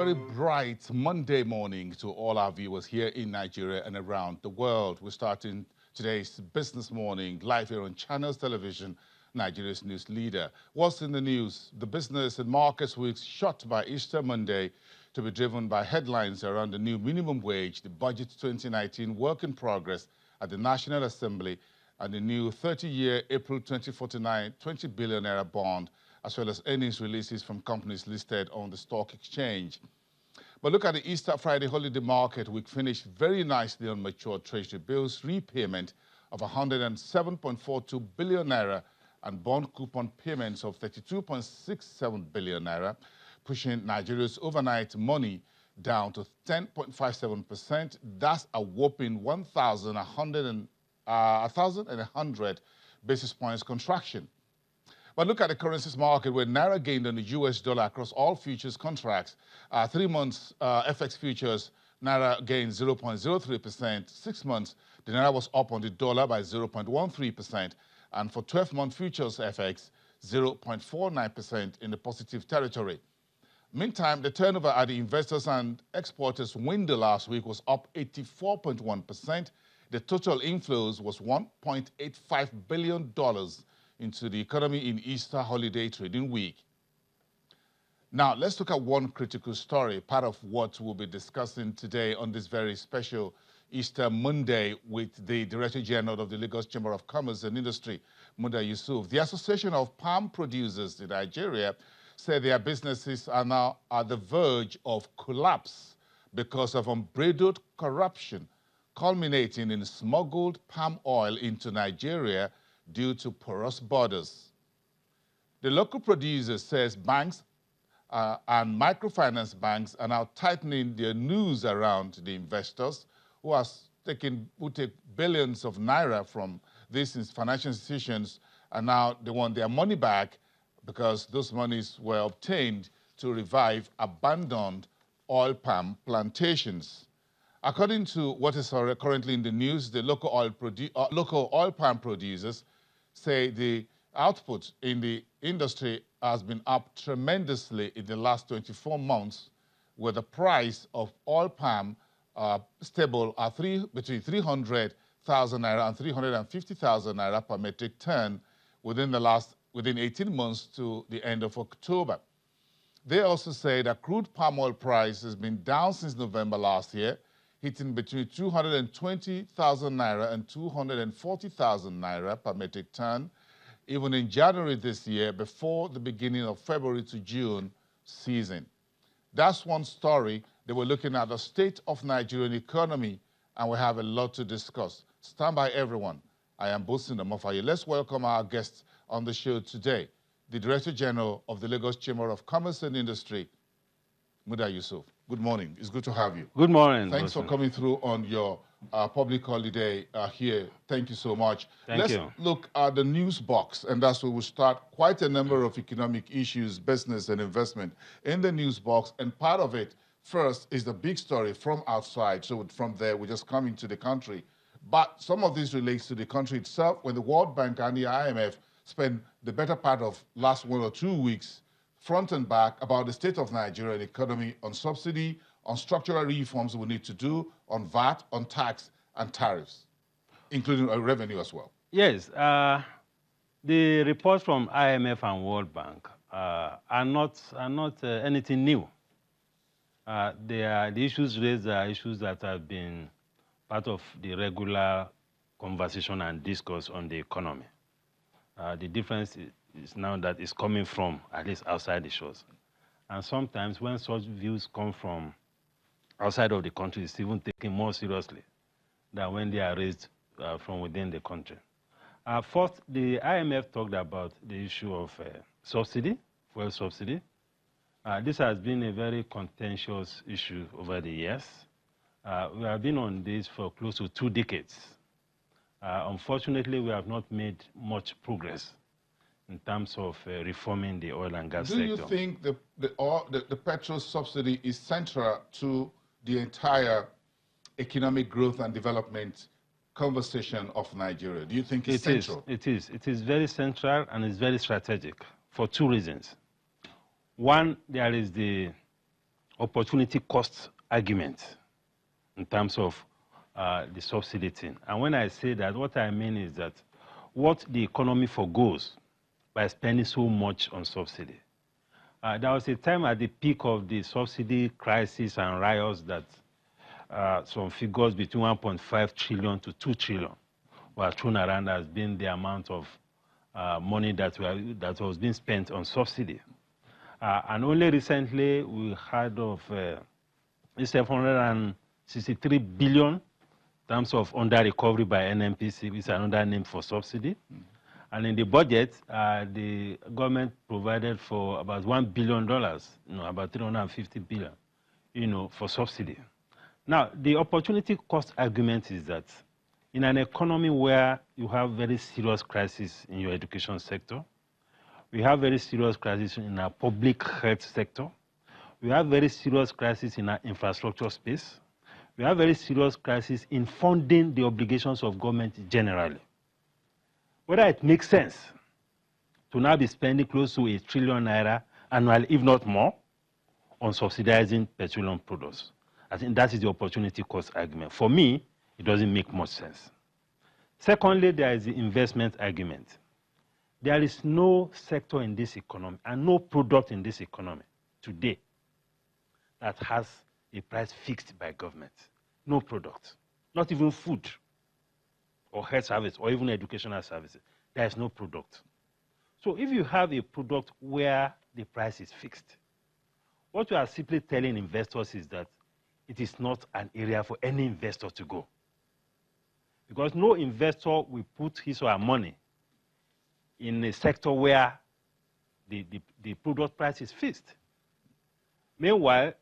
very bright Monday morning to all our viewers here in Nigeria and around the world. We're starting today's Business Morning live here on Channels Television, Nigeria's news leader. What's in the news? The business and markets week shot by Easter Monday to be driven by headlines around the new minimum wage, the budget 2019 work in progress at the National Assembly, and the new 30-year April 2049 20 billion naira bond, as well as earnings releases from companies listed on the stock exchange. But look at the Easter Friday holiday market. We finished very nicely on mature treasury bills, repayment of 107.42 billion naira and bond coupon payments of 32.67 billion naira, pushing Nigeria's overnight money down to 10.57%. That's a whopping 1,100 basis points contraction. But look at the currencies market, where Naira gained on the US dollar across all futures contracts. 3 months FX futures, Naira gained 0.03%. 6 months, the Naira was up on the dollar by 0.13%. And for 12-month futures FX, 0.49% in the positive territory. Meantime, the turnover at the investors and exporters window last week was up 84.1%. The total inflows was $1.85 billion into the economy in Easter holiday trading week. Now, let's look at one critical story, part of what we'll be discussing today on this very special Easter Monday with the Director General of the Lagos Chamber of Commerce and Industry, Muda Yusuf. The Association of Palm Producers in Nigeria said their businesses are now at the verge of collapse because of unbridled corruption, culminating in smuggled palm oil into Nigeria due to porous borders. The local producer says banks and microfinance banks are now tightening their noose around the investors who take billions of naira from these financial institutions, and now they want their money back because those monies were obtained to revive abandoned oil palm plantations. According to what is currently in the news, the local oil palm producers say the output in the industry has been up tremendously in the last 24 months, with the price of oil palm stable at between 300,000 naira and 350,000 naira per metric ton within 18 months to the end of October. They also say that crude palm oil price has been down since November last year, hitting between 220,000 naira and 240,000 naira per metric ton, even in January this year, before the beginning of February to June season. That's one story. They were looking at the state of Nigerian economy, and we have a lot to discuss. Stand by, everyone. I am Bosin Omofaye. Let's welcome our guest on the show today, the Director General of the Lagos Chamber of Commerce and Industry, Muda Yusuf. Good morning. It's good to have you. Good morning. Thanks for coming through on your public holiday here. Thank you so much. Let's look at the news box, and that's where we'll start. Quite a number of economic issues, business and investment in the news box, and part of it first is the big story from outside. So from there, we just come into the country. But some of this relates to the country itself. When the World Bank and the IMF spent the better part of last 1 or 2 weeks front and back about the state of Nigerian economy, on subsidy, on structural reforms we need to do, on VAT, on tax and tariffs, including revenue as well. Yes, the reports from IMF and World Bank are not anything new. The issues raised are issues that have been part of the regular conversation and discourse on the economy. The difference is now that it's coming from at least outside the shores. And sometimes when such views come from outside of the country, it's even taken more seriously than when they are raised from within the country. First, the IMF talked about the issue of subsidy, fuel subsidy. This has been a very contentious issue over the years. We have been on this for close to 2 decades. Unfortunately, we have not made much progress in terms of reforming the oil and gas sector. Do you think the petrol subsidy is central to the entire economic growth and development conversation of Nigeria? Do you think it's central? It is. It is very central and it's very strategic for 2 reasons. One, there is the opportunity cost argument in terms of the subsidy thing. And when I say that, what I mean is that what the economy forgoes by spending so much on subsidy. There was a time at the peak of the subsidy crisis and riots that some figures between 1.5 trillion to 2 trillion were thrown around as being the amount of money that was being spent on subsidy. And only recently we heard of 763 billion in terms of under recovery by NMPC, which is another name for subsidy. And in the budget, the government provided for about $1 billion, about 350 billion, for subsidy. Now, the opportunity cost argument is that in an economy where you have very serious crisis in your education sector, we have very serious crisis in our public health sector, we have very serious crisis in our infrastructure space, we have very serious crisis in funding the obligations of government generally. Whether it makes sense to now be spending close to ₦1 trillion annually, if not more, on subsidizing petroleum products. I think that is the opportunity cost argument. For me, it doesn't make much sense. Secondly, there is the investment argument. There is no sector in this economy and no product in this economy today that has a price fixed by government. No product, not even food or health service or even educational services. There is no product. So if you have a product where the price is fixed, what you are simply telling investors is that it is not an area for any investor to go. Because no investor will put his or her money in a sector where the product price is fixed. Meanwhile,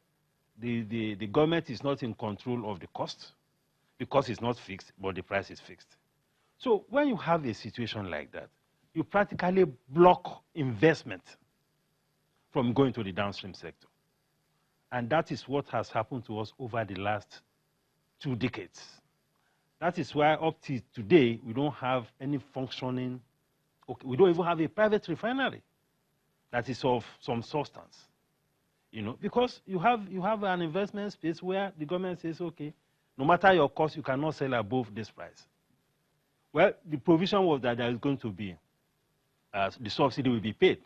the government is not in control of the cost because it's not fixed, but the price is fixed. So when you have a situation like that, you practically block investment from going to the downstream sector. And that is what has happened to us over the last 2 decades. That is why up to today, we don't have any functioning, we don't even have a private refinery that is of some substance. Because you have an investment space where the government says, okay, no matter your cost, you cannot sell above this price. Well, the provision was that there is going to be, the subsidy will be paid.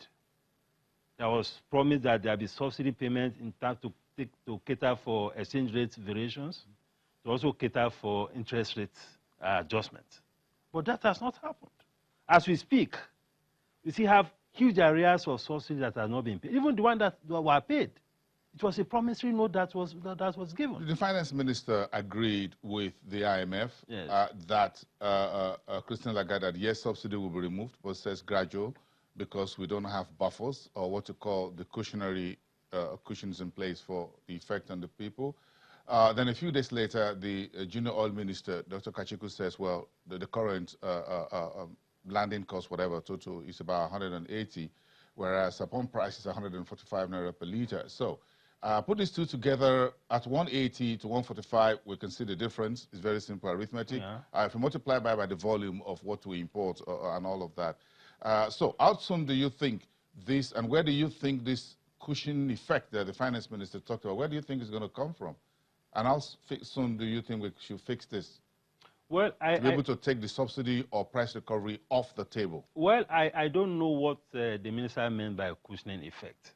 There was promised that there will be subsidy payment in time to cater for exchange rate variations, to also cater for interest rate adjustments. But that has not happened. As we speak, we still have huge areas of subsidy that have not been paid. Even the one that were paid, it was a promissory note that was given. The finance minister agreed with the IMF, yes, that Christine Lagarde, that yes, subsidy will be removed, but says gradual, because we don't have buffers or what you call the cushions in place for the effect on the people. Then a few days later, the junior oil minister, Dr. Kachiku, says, well, the current landing cost, whatever, total is about 180, whereas pump price is 145 naira per liter. So put these two together at 180 to 145, we can see the difference. It's very simple arithmetic. Yeah. If you multiply by the volume of what we import and all of that. So how soon do you think this, and where do you think this cushion effect that the finance minister talked about, where do you think it's going to come from? And how soon do you think we should fix this? Well, to be able to take the subsidy or price recovery off the table? Well, I don't know what the minister meant by cushioning effect.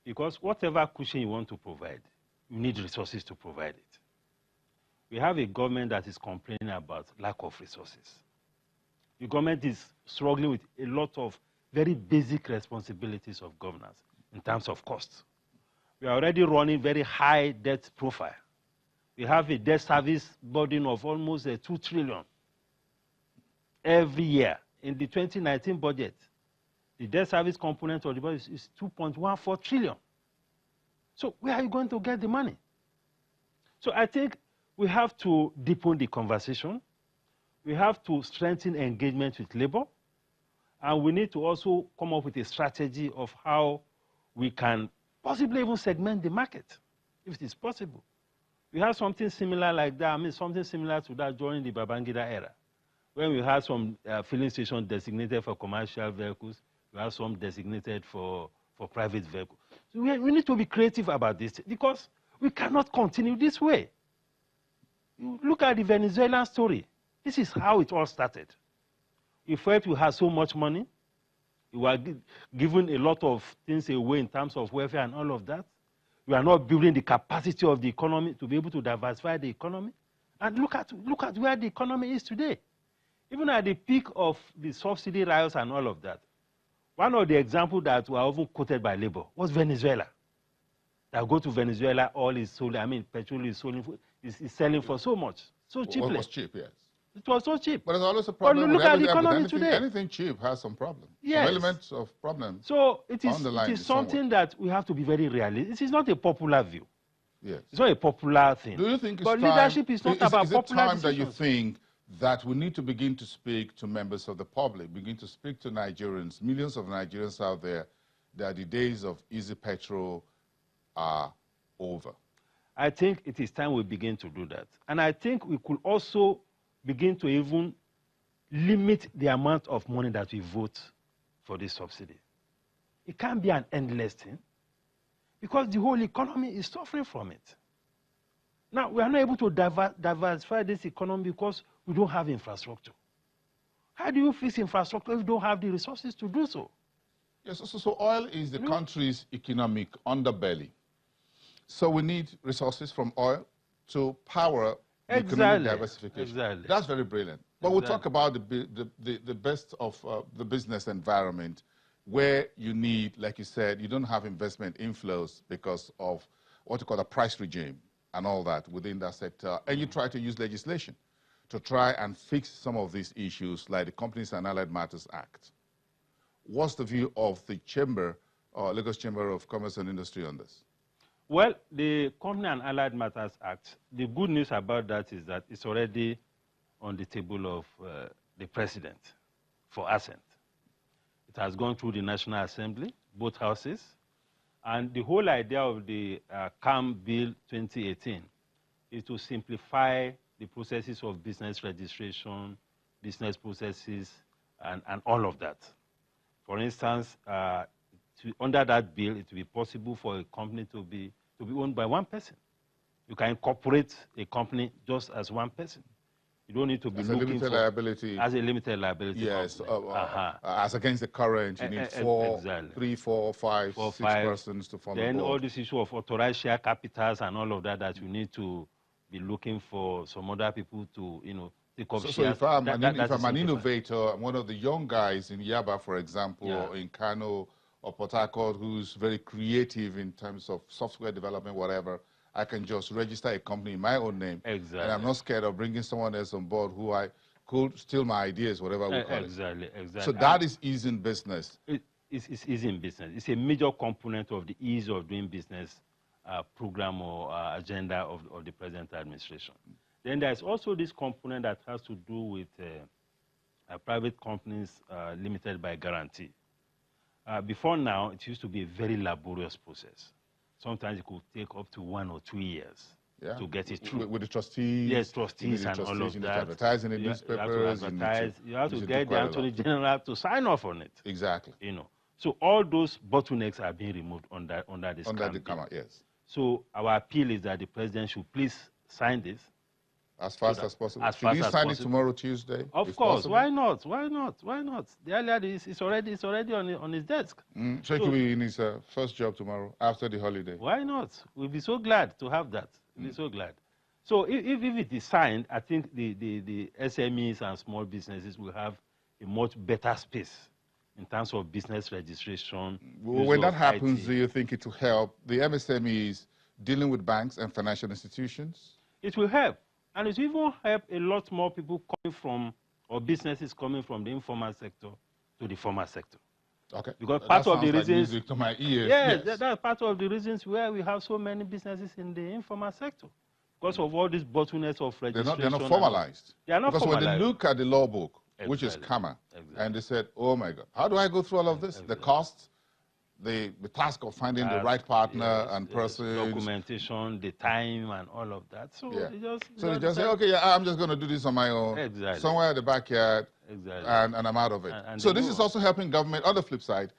Because whatever cushion you want to provide, you need resources to provide it. We have a government that is complaining about lack of resources. The government is struggling with a lot of very basic responsibilities of governance in terms of costs. We are already running very high debt profile. We have a debt service burden of almost 2 trillion every year. In the 2019 budget, the debt service component of the budget is 2.14 trillion. So where are you going to get the money? So I think we have to deepen the conversation. We have to strengthen engagement with labor. And we need to also come up with a strategy of how we can possibly even segment the market, if it is possible. We have something similar like that, something similar to that during the Babangida era, when we had some filling stations designated for commercial vehicles, we have some designated for private vehicles. So we need to be creative about this because we cannot continue this way. You look at the Venezuelan story. This is how it all started. We felt we had so much money. We were given a lot of things away in terms of welfare and all of that. We are not building the capacity of the economy to be able to diversify the economy. And look at where the economy is today. Even at the peak of the subsidy riots and all of that, one of the examples that were often quoted by Labour was Venezuela. That go to Venezuela, all is sold, petrol is sold, is selling for so much, so cheaply. It was cheap, yes. It was so cheap. But there's always a problem. But look at the economy today. Anything cheap has some problem. Yes. Some elements of problems. So it is something that we have to be very realistic. It is not a popular view. Yes. It's not a popular thing. Do you think it's but time, leadership is not about popular time decisions. that you think that we need to begin to speak to members of the public, begin to speak to Nigerians, millions of Nigerians out there, that the days of easy petrol are over? I think it is time we begin to do that. And I think we could also begin to even limit the amount of money that we vote for this subsidy. It can't be an endless thing because the whole economy is suffering from it. Now, we are not able to diversify this economy because we don't have infrastructure. How do you fix infrastructure if you don't have the resources to do so? Yes, so oil is the country's economic underbelly. So we need resources from oil to power economic diversification. Exactly. That's very brilliant. But we'll talk about the best of the business environment where you need, like you said, you don't have investment inflows because of what you call a price regime and all that within that sector. And you try to use legislation to try and fix some of these issues like the Companies and Allied Matters Act. What's the view of the Chamber, Lagos Chamber of Commerce and Industry on this? Well, the Company and Allied Matters Act, the good news about that is that it's already on the table of the president for assent. It has gone through the National Assembly, both houses, and the whole idea of the CAMA Bill 2018 is to simplify the processes of business registration, business processes, and all of that. For instance, under that bill, it will be possible for a company to be owned by one person. You can incorporate a company just as one person. You don't need to be as looking for liability. As a limited liability. Yes, as against the current, you need three, four, five, six persons to form a board. Then all this issue of authorized share capitals and all of that you need to be looking for some other people to, take up shares. So if I'm an innovator, I'm one of the young guys in Yaba, for example, or in Kano or Port Harcourt, who's very creative in terms of software development, whatever, I can just register a company in my own name. Exactly. And I'm not scared of bringing someone else on board who I could steal my ideas, whatever we call it. Exactly. So that is ease in business. It's ease in business. It's a major component of the ease of doing business program or agenda of the present administration. Then there's also this component that has to do with private companies limited by guarantee. Before now, it used to be a very laborious process. Sometimes it could take up to 1 or 2 years to get it through. With the trustees? Yes, trustees and all of that. You need to advertise in the newspapers. You have to get the Attorney General to sign off on it. Exactly. So all those bottlenecks are being removed under this CAMA, yes. So our appeal is that the president should please sign this. As fast as possible. Should he sign it tomorrow, Tuesday? Of course. Possible? Why not? Why not? Why not? The earlier it's already on his desk. So it could be in his first job tomorrow, after the holiday. Why not? We'll be so glad to have that. We'll be so glad. So if it is signed, I think the SMEs and small businesses will have a much better space in terms of business registration. When that happens, do you think it will help the MSMEs dealing with banks and financial institutions? It will help. And it will even help a lot more people coming from, or businesses coming from the informal sector to the formal sector. Okay. Because part of the reasons, music to my ears. Yes, that's part of the reasons where we have so many businesses in the informal sector. Because of all these bottlenecks of registration. They're not formalized. They are not because formalized. When they look at the law book, which is CAMA, and they said, oh my God, how do I go through all of this? The cost, the task of finding the right partner and person, documentation, the time, and all of that. So they just say, okay, I'm just going to do this on my own, somewhere in the backyard, and I'm out of it. So this is also helping government. On the flip side,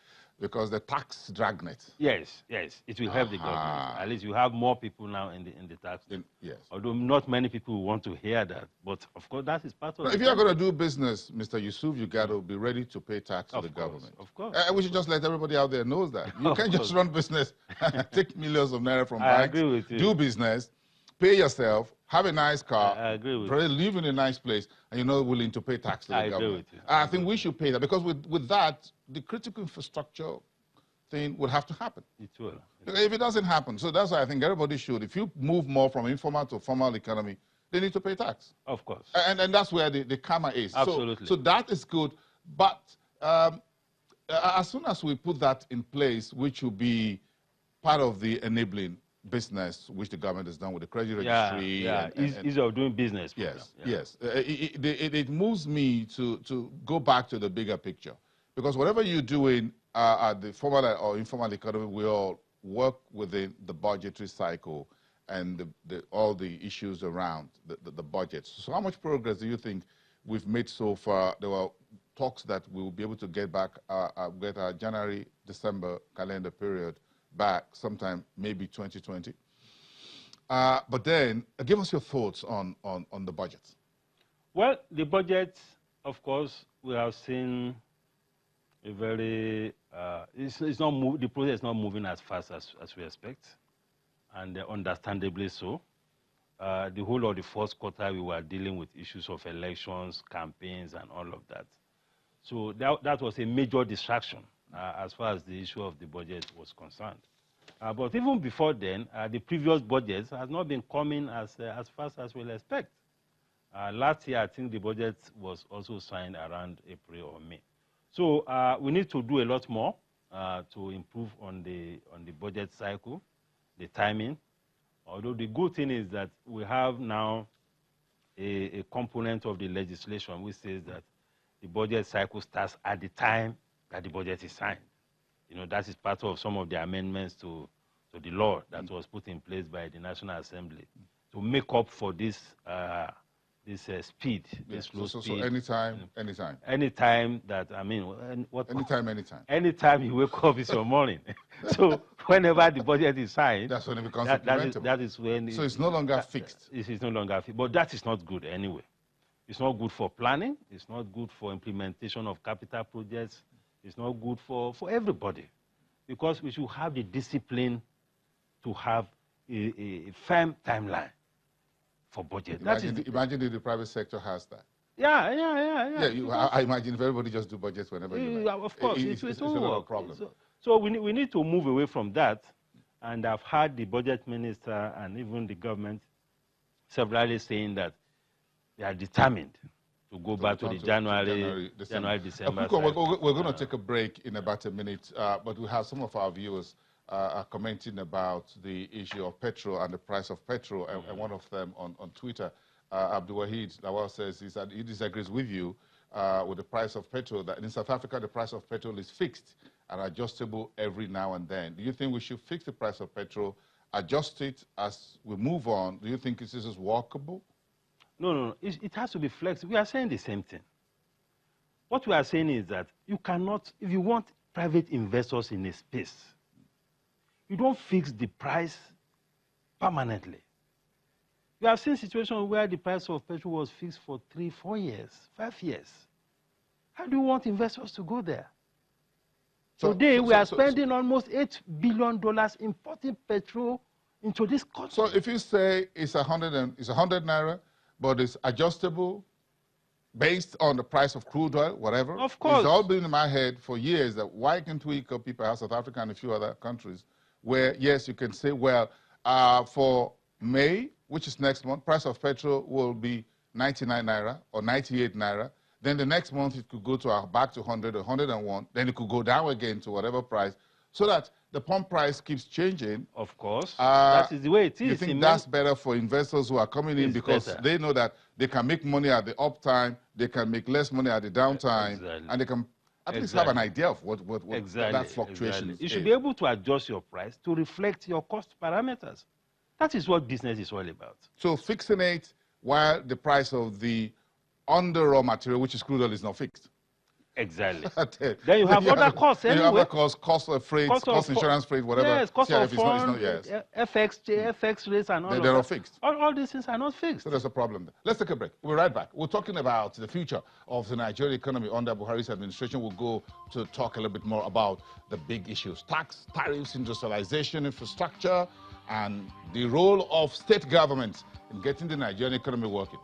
because the tax dragnet. Yes, yes, it will help the government. At least you have more people now in the tax. Yes. Although not many people want to hear that, but of course that is part of. If you're going to do business, Mr. Yusuf, you got to be ready to pay tax to the government. Of course. We should just let everybody out there knows that you can't just run business, take millions of naira from banks, agree with you. do business, pay yourself, have a nice car, I agree with probably live in a nice place, and you're not willing to pay tax to the government. Agree with you. I think we should pay that because with that, the critical infrastructure thing would have to happen. It will. If it doesn't happen, so that's why I think everybody should. If you move more from informal to formal economy, they need to pay tax. Of course. And that's where the CAMA is. Absolutely. So that is good. But as soon as we put that in place, which will be part of the enabling business, which the government has done with the credit registry. Ease of doing business. Yes, yes. It moves me to go back to the bigger picture. Because whatever you're doing at the formal or informal economy, we all work within the budgetary cycle and all the issues around the budget. So how much progress do you think we've made so far? There were talks that we will be able to get back, get our January, December calendar period back sometime maybe 2020. But then, give us your thoughts on the budget. Well, the budget, of course, we have seen a very, the process is not moving as fast as we expect, and understandably so. The whole of the first quarter, we were dealing with issues of elections, campaigns, and all of that. So that was a major distraction as far as the issue of the budget was concerned. But even before then, the previous budgets has not been coming as fast as we'll expect. Last year, I think the budget was also signed around April or May. So we need to do a lot more to improve on the budget cycle, the timing. Although the good thing is that we have now a component of the legislation which says that the budget cycle starts at the time that the budget is signed. You know, that is part of some of the amendments to the law that was put in place by the National Assembly to make up for this speed, this slow speed. So anytime. Anytime that, I mean, anytime you wake up is your morning. So whenever the budget is signed, that's when it becomes implementable. That is when. So it's no longer fixed. It is no longer fixed, but that is not good anyway. It's not good for planning. It's not good for implementation of capital projects. It's not good for everybody, because we should have the discipline to have a firm timeline for budget. Imagine if the private sector has that. Yeah. I imagine if everybody just do budgets whenever you like. Of course, it's not a problem. So we need to move away from that, and I've heard the budget minister and even the government severally saying that they are determined to go back to the January, December. We're going to take a break in about a minute, but we have some of our viewers are commenting about the issue of petrol and the price of petrol, and one of them on Twitter, Abdul Wahid Lawal, says that he disagrees with you with the price of petrol, that in South Africa the price of petrol is fixed and adjustable every now and then. Do you think we should fix the price of petrol, adjust it as we move on? Do you think this is workable? No. It has to be flexible. We are saying the same thing. What we are saying is that you cannot, if you want private investors in a space, you don't fix the price permanently. You have seen situations where the price of petrol was fixed for 3, 4 years, 5 years. How do you want investors to go there? Today, we are spending almost $8 billion importing petrol into this country. So if you say it's 100 naira, but it's adjustable based on the price of crude oil, whatever. Of course. It's all been in my head for years that why can't we copy perhaps South Africa and a few other countries where, yes, you can say, well, for May, which is next month, price of petrol will be 99 naira or 98 naira. Then the next month it could go to back to 100 or 101. Then it could go down again to whatever price, so that the pump price keeps changing. Of course, that is the way it is. You think that's better for investors who are coming in because they know that they can make money at the uptime, they can make less money at the downtime, and they can at least have an idea of what that fluctuation is. You should be able to adjust your price to reflect your cost parameters. That is what business is all about. So fixing it while the price of the under raw material, which is crude oil, is not fixed. Exactly. Then you have other costs anyway. You have other costs, cost of freight, cost insurance freight, whatever. Yes, cost of CRF fund, yes. FX rates and all of that. They're not fixed. All these things are not fixed. So there's a problem. Let's take a break. We'll be right back. We're talking about the future of the Nigerian economy under Buhari's administration. We'll go to talk a little bit more about the big issues: tax, tariffs, industrialization, infrastructure, and the role of state governments in getting the Nigerian economy working.